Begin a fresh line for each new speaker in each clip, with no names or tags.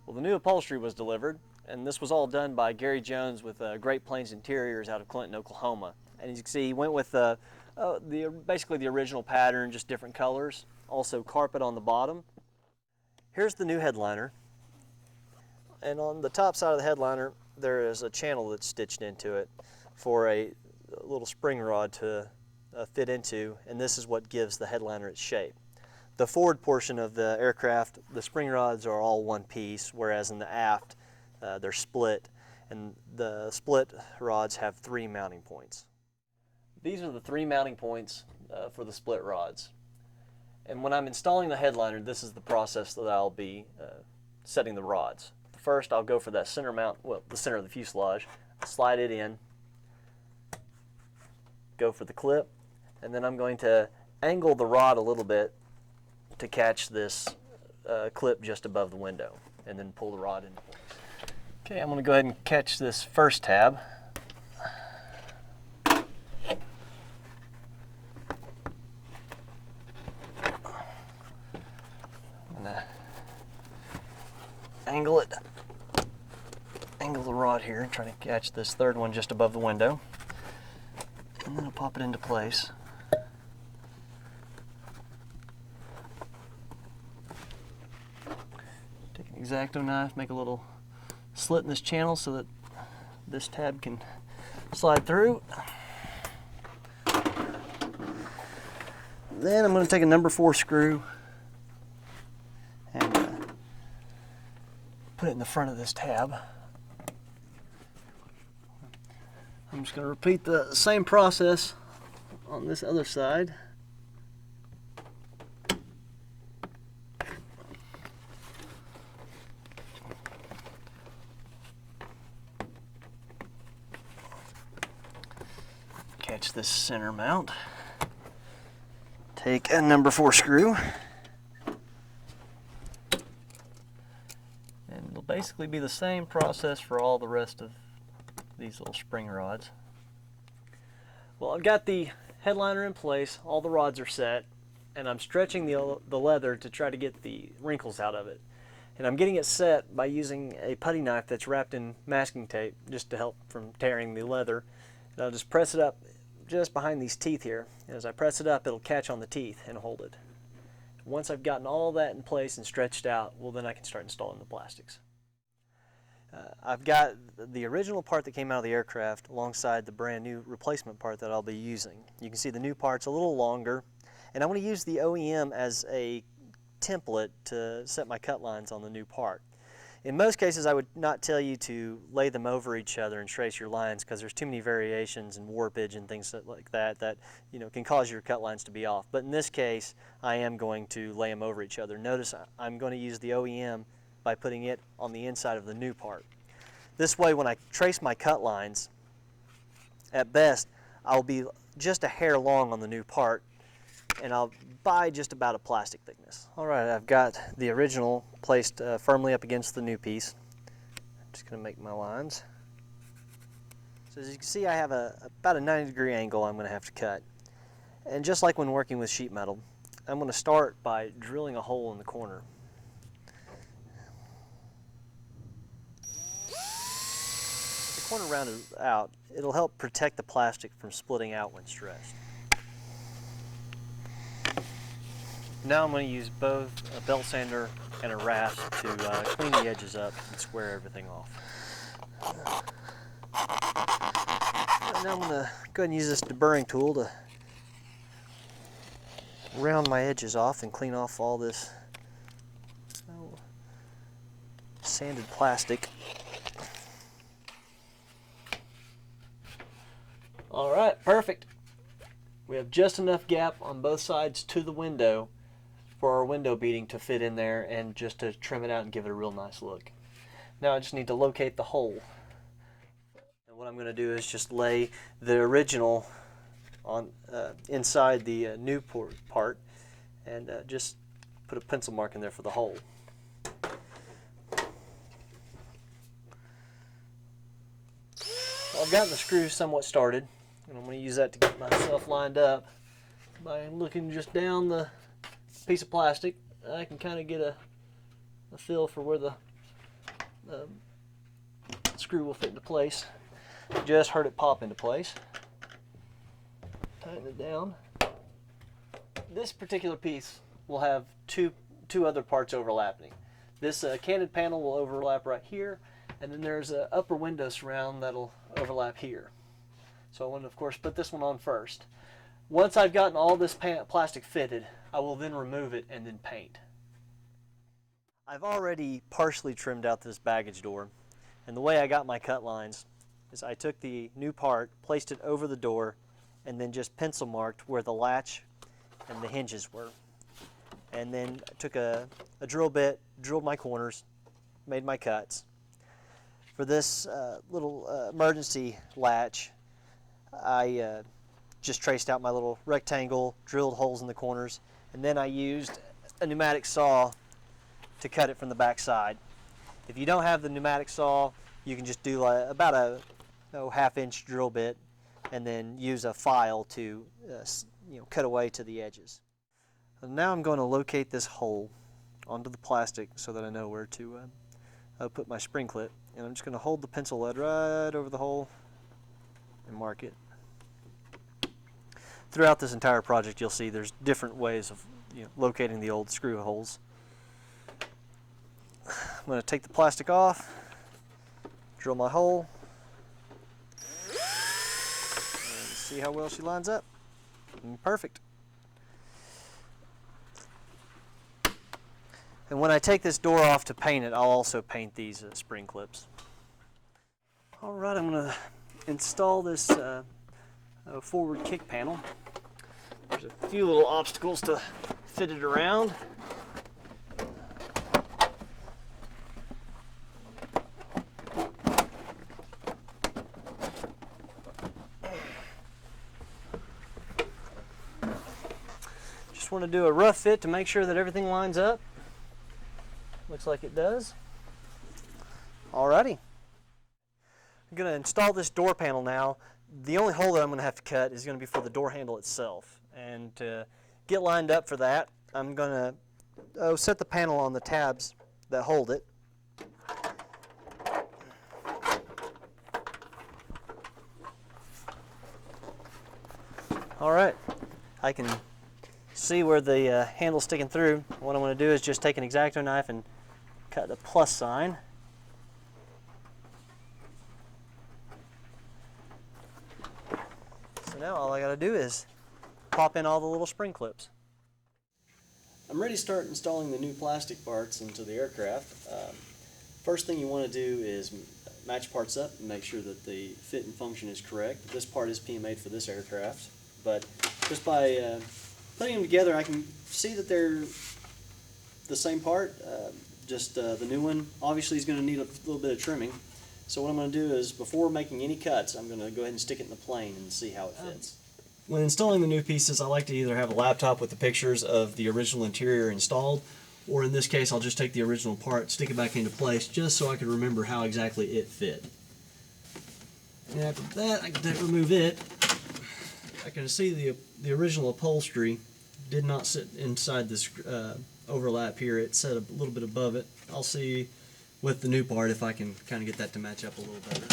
Well, the new upholstery was delivered, and this was all done by Gary Jones with Great Plains Interiors out of Clinton, Oklahoma. And as you can see, he went with basically the original pattern, just different colors. Also carpet on the bottom. Here's the new headliner. And on the top side of the headliner, there is a channel that's stitched into it for a little spring rod to fit into, and this is what gives the headliner its shape. The forward portion of the aircraft, the spring rods are all one piece, whereas in the aft, they're split, and the split rods have 3 mounting points. These are the 3 mounting points for the split rods. And when I'm installing the headliner, this is the process that I'll be setting the rods. First, I'll go for that center mount, well, the center of the fuselage, slide it in, go for the clip, and then I'm going to angle the rod a little bit to catch this clip just above the window, and then pull the rod into place. Okay, I'm going to go ahead and catch this first tab. Angle the rod here, trying to catch this third one just above the window, and then I'll pop it into place. Take an X-Acto knife, make a little slit in this channel so that this tab can slide through. Then I'm going to take a number 4 screw and put it in the front of this tab. I'm just going to repeat the same process on this other side. Catch this center mount. Take a number 4 screw. And it'll basically be the same process for all the rest of these little spring rods. Well, I've got the headliner in place, all the rods are set, and I'm stretching the leather to try to get the wrinkles out of it. And I'm getting it set by using a putty knife that's wrapped in masking tape just to help from tearing the leather. And I'll just press it up just behind these teeth here. And as I press it up, it'll catch on the teeth and hold it. Once I've gotten all that in place and stretched out, well, then I can start installing the plastics. I've got the original part that came out of the aircraft alongside the brand new replacement part that I'll be using. You can see the new part's a little longer, and I'm going to use the OEM as a template to set my cut lines on the new part. In most cases, I would not tell you to lay them over each other and trace your lines because there's too many variations and warpage and things like that can cause your cut lines to be off. But in this case, I am going to lay them over each other. Notice I'm going to use the OEM by putting it on the inside of the new part. This way, when I trace my cut lines, at best, I'll be just a hair long on the new part, and I'll buy just about a plastic thickness. All right, I've got the original placed firmly up against the new piece. I'm just going to make my lines. So as you can see, I have about a 90-degree angle I'm going to have to cut. And just like when working with sheet metal, I'm going to start by drilling a hole in the corner. If the corner rounded out, it'll help protect the plastic from splitting out when stressed. Now I'm going to use both a belt sander and a rasp to clean the edges up and square everything off. Now I'm going to go ahead and use this deburring tool to round my edges off and clean off all this sanded plastic. All right, perfect. We have just enough gap on both sides to the window for our window beading to fit in there and just to trim it out and give it a real nice look. Now I just need to locate the hole. And what I'm going to do is just lay the original on inside the new part and just put a pencil mark in there for the hole. Well, I've gotten the screws somewhat started, and I'm going to use that to get myself lined up by looking just down the piece of plastic. I can kind of get a feel for where the the screw will fit into place. Just heard it pop into place. Tighten it down. This particular piece will have two other parts overlapping. This canted panel will overlap right here, and then there's an upper window surround that'll overlap here. So I want to, of course, put this one on first. Once I've gotten all this plastic fitted, I will then remove it and then paint. I've already partially trimmed out this baggage door, and the way I got my cut lines is I took the new part, placed it over the door, and then just pencil marked where the latch and the hinges were. And then I took a drill bit, drilled my corners, made my cuts. For this little emergency latch, I just traced out my little rectangle, drilled holes in the corners, and then I used a pneumatic saw to cut it from the back side. If you don't have the pneumatic saw, you can just do about a half-inch drill bit and then use a file to cut away to the edges. And now I'm going to locate this hole onto the plastic so that I know where to put my spring clip. And I'm just going to hold the pencil lead right over the hole and mark it. Throughout this entire project, you'll see there's different ways of locating the old screw holes. I'm going to take the plastic off, drill my hole, and see how well she lines up. Perfect. And when I take this door off to paint it, I'll also paint these spring clips. All right, I'm going to install this forward kick panel. There's a few little obstacles to fit it around. Just want to do a rough fit to make sure that everything lines up. Looks like it does. Alrighty. I'm going to install this door panel now. The only hole that I'm going to have to cut is going to be for the door handle itself. And to get lined up for that, I'm going to set the panel on the tabs that hold it. Alright, I can see where the handle's sticking through. What I'm going to do is just take an X-Acto knife and cut the plus sign. So now all I got to do is pop in all the little spring clips. I'm ready to start installing the new plastic parts into the aircraft. First thing you want to do is match parts up and make sure that the fit and function is correct. This part is PMA'd for this aircraft, but just by putting them together, I can see that they're the same part. The new one obviously is going to need a little bit of trimming. So what I'm going to do is, before making any cuts, I'm going to go ahead and stick it in the plane and see how it fits. When installing the new pieces, I like to either have a laptop with the pictures of the original interior installed, or in this case I'll just take the original part, stick it back into place, just so I can remember how exactly it fit. And after that, I can remove it. I can see the original upholstery did not sit inside this overlap here. It sat a little bit above it. I'll see with the new part if I can kind of get that to match up a little better.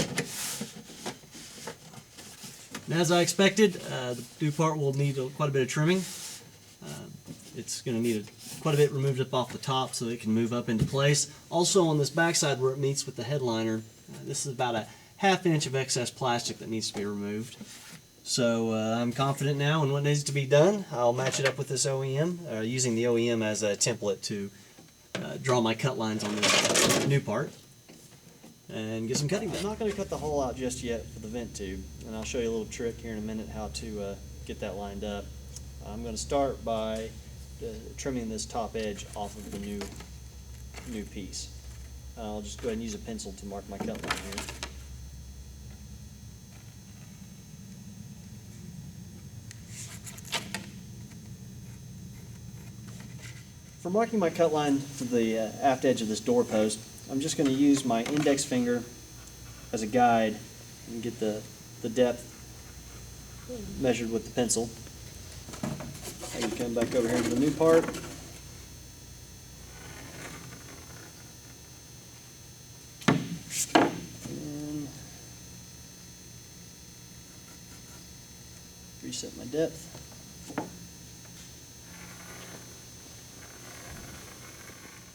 And as I expected, the new part will need quite a bit of trimming. It's going to need quite a bit removed up off the top so it can move up into place. Also on this backside where it meets with the headliner, this is about a ½ inch of excess plastic that needs to be removed. So I'm confident now in what needs to be done. I'll match it up with this OEM, using the OEM as a template to draw my cut lines on this new part and get some cutting done. I'm not going to cut the hole out just yet for the vent tube, and I'll show you a little trick here in a minute how to get that lined up. I'm going to start by trimming this top edge off of the new piece. I'll just go ahead and use a pencil to mark my cut line here. For marking my cut line for the aft edge of this door post, I'm just going to use my index finger as a guide and get the depth measured with the pencil. I can come back over here to the new part. reset my depth.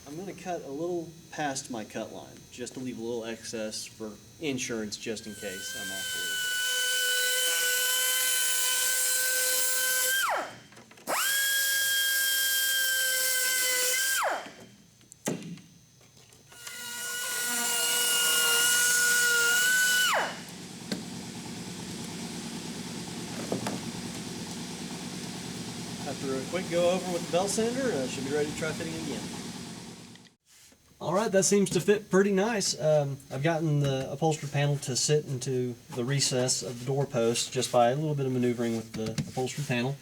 I'm going to cut a little past my cut line, just to leave a little excess for insurance just in case I'm off the lead. After a quick go over with the belt sander, I should be ready to try fitting again. Alright, that seems to fit pretty nice. I've gotten the upholstery panel to sit into the recess of the doorpost just by a little bit of maneuvering with the upholstery panel.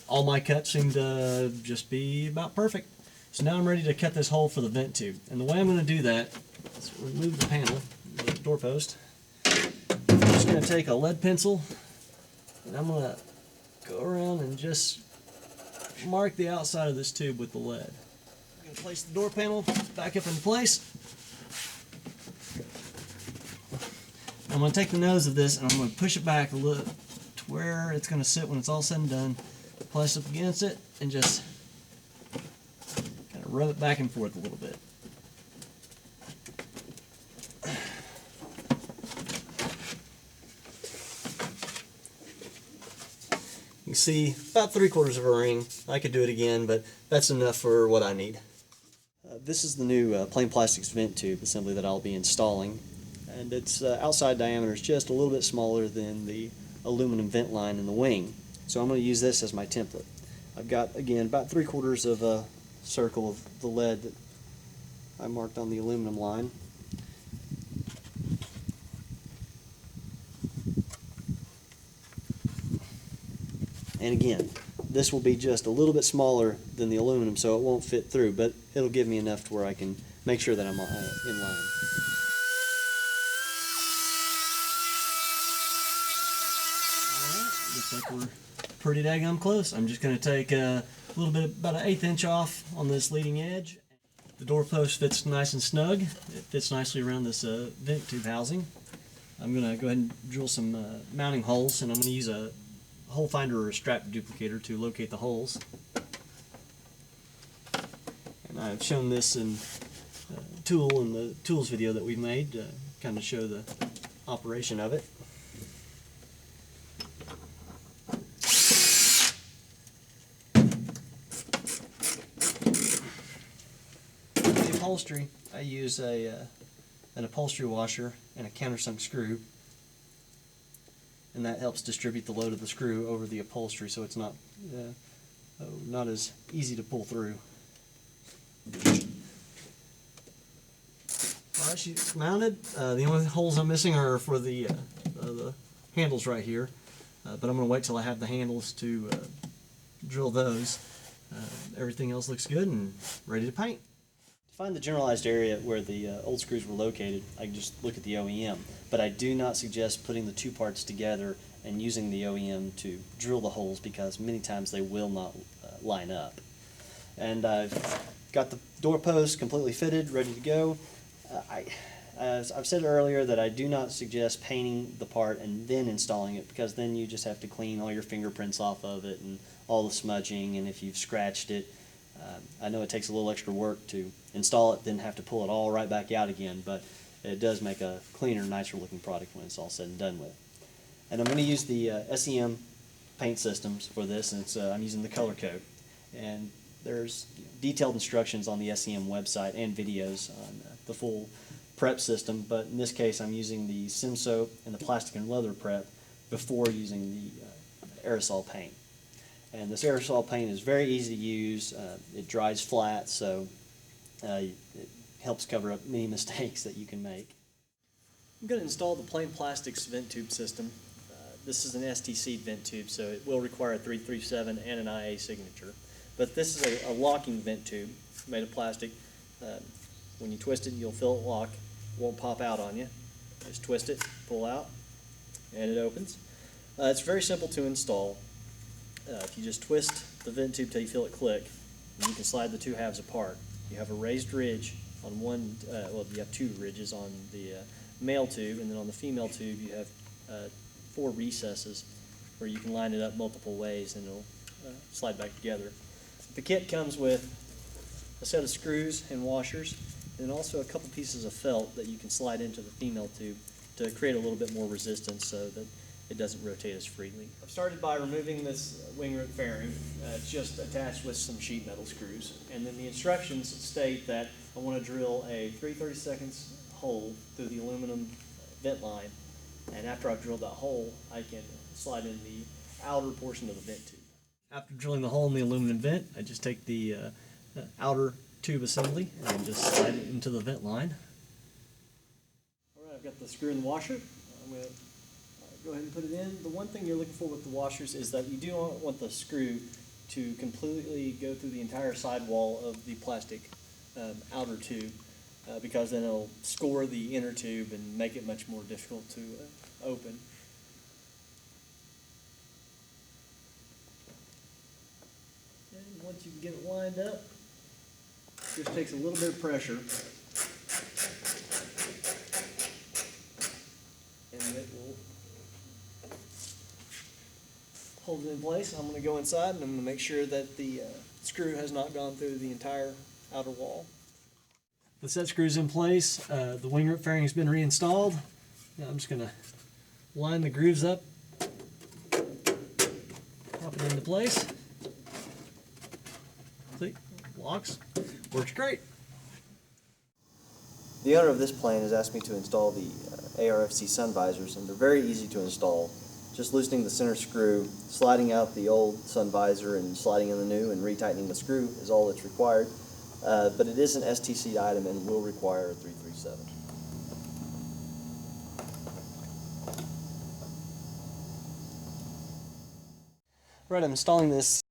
All my cuts seem to just be about perfect. So now I'm ready to cut this hole for the vent tube. And the way I'm going to do that is remove the panel, the doorpost. I'm just going to take a lead pencil and I'm going to go around and just mark the outside of this tube with the lead. I'm going to place the door panel back up in place. I'm going to take the nose of this and I'm going to push it back a little to where it's going to sit when it's all said and done. Place up against it and just kind of rub it back and forth a little bit. You can see about 3/4 of a ring. I could do it again, but that's enough for what I need. This is the new plain plastics vent tube assembly that I'll be installing, and its outside diameter is just a little bit smaller than the aluminum vent line in the wing. So I'm going to use this as my template. I've got, again, about 3/4 of a circle of the lead that I marked on the aluminum line. And again, this will be just a little bit smaller than the aluminum, so it won't fit through, but it'll give me enough to where I can make sure that I'm in line. Alright, looks like we're pretty daggum close. I'm just going to take a little bit, about an 1/8 inch off on this leading edge. The doorpost fits nice and snug. It fits nicely around this vent tube housing. I'm going to go ahead and drill some mounting holes, and I'm going to use a hole finder or a strap duplicator to locate the holes. And I've shown this in tool in the tools video that we made to kind of show the operation of it. The upholstery, I use an upholstery washer and a countersunk screw, and that helps distribute the load of the screw over the upholstery so it's not as easy to pull through. Alright, she's mounted. The only holes I'm missing are for the handles right here, but I'm going to wait till I have the handles to drill those. Everything else looks good and ready to paint. To find the generalized area where the old screws were located, I can just look at the OEM, but I do not suggest putting the two parts together and using the OEM to drill the holes because many times they will not line up. And I've got the doorpost completely fitted, ready to go. As I've said earlier, that I do not suggest painting the part and then installing it, because then you just have to clean all your fingerprints off of it and all the smudging, and if you've scratched it, I know it takes a little extra work to install it, then have to pull it all right back out again, but it does make a cleaner, nicer looking product when it's all said and done with. And I'm going to use the SEM paint systems for this, and I'm using the color code. And there's detailed instructions on the SEM website and videos on the full prep system, but in this case I'm using the Sim Soap and the plastic and leather prep before using the aerosol paint. And this aerosol paint is very easy to use. It dries flat, so it helps cover up many mistakes that you can make. I'm going to install the plain plastics vent tube system. This is an STC vent tube, so it will require a 337 and an IA signature. But this is a locking vent tube made of plastic. When you twist it, you'll feel it lock. It won't pop out on you. Just twist it, pull out, and it opens. It's very simple to install. If you just twist the vent tube till you feel it click, and you can slide the two halves apart. You have a raised ridge on one, well, you have two ridges on the male tube, and then on the female tube you have 4 recesses where you can line it up multiple ways and it'll slide back together. The kit comes with a set of screws and washers, and also a couple pieces of felt that you can slide into the female tube to create a little bit more resistance so that it doesn't rotate as freely. I've started by removing this wing root fairing. It's just attached with some sheet metal screws. And then the instructions state that I want to drill a 3/32 hole through the aluminum vent line. And after I've drilled that hole, I can slide in the outer portion of the vent tube. After drilling the hole in the aluminum vent, I just take the outer tube assembly and just slide it into the vent line. Alright, I've got the screw and the washer. I'm going to go ahead and put it in. The one thing you're looking for with the washers is that you do not want the screw to completely go through the entire sidewall of the plastic outer tube, because then it'll score the inner tube and make it much more difficult to open. And once you get it lined up, it just takes a little bit of pressure and it will hold it in place. I'm going to go inside and I'm going to make sure that the screw has not gone through the entire outer wall. The set screw's in place. The wing root fairing has been reinstalled. Now I'm just going to line the grooves up, pop it into place. See, locks. Works great.
The owner of this plane has asked me to install the ARFC sun visors, and they're very easy to install. Just loosening the center screw, sliding out the old sun visor and sliding in the new and retightening the screw is all that's required. But it is an STC item and will require a 337.
Right, I'm installing this